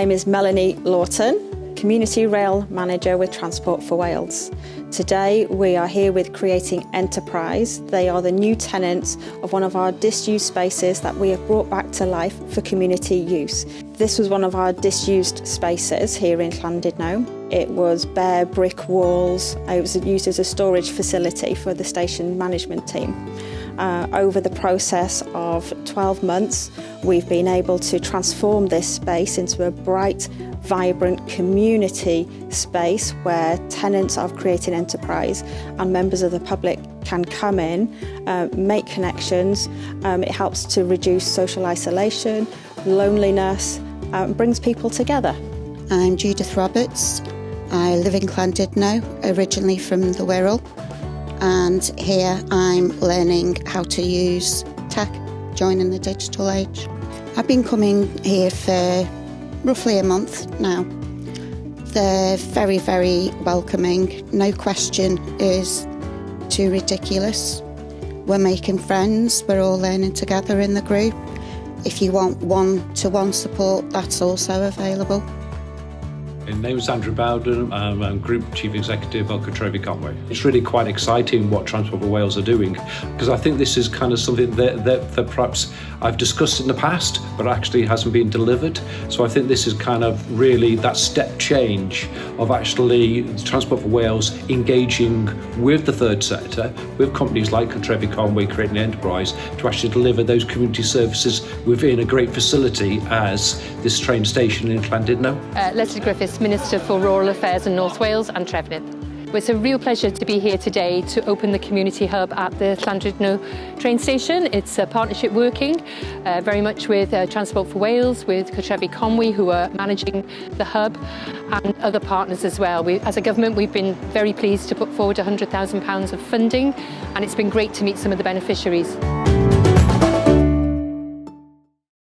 name is Melanie Lawton, Community Rail Manager with Transport for Wales. Today we are here with Creating Enterprise. They are the new tenants of one of our disused spaces that we have brought back to life for community use. This was one of our disused spaces here in Llandudno. It was bare brick walls. It was used as a storage facility for the station management team. Over the process of 12 months, we've been able to transform this space into a bright, vibrant community space where tenants of Creating Enterprise and members of the public can come in, make connections. It helps to reduce social isolation, loneliness, brings people together. I'm Judith Roberts. I live in Llandudno, originally from the Wirral, and here I'm learning how to use tech, joining the digital age. I've been coming here for roughly a month now. They're very, very welcoming. No question is too ridiculous. We're making friends, we're all learning together in the group. If you want one-to-one support, that's also available. My name is Andrew Bowden. I'm Group Chief Executive of Cartrefi Conwy. It's really quite exciting what Transport for Wales are doing, because I think this is kind of something that perhaps I've discussed in the past, but actually hasn't been delivered. So I think this is kind of really that step change of actually Transport for Wales engaging with the third sector, with companies like Cartrefi Conwy, Creating Enterprise, to actually deliver those community services within a great facility as this train station in Llandudno. Leslie Griffiths, Minister for Rural Affairs in North Wales and Trefnydd. It's a real pleasure to be here today to open the community hub at the Llandudno train station. It's a partnership working very much with Transport for Wales, with Cartrefi Conwy, who are managing the hub, and other partners as well. As a government, we've been very pleased to put forward £100,000 of funding, and it's been great to meet some of the beneficiaries.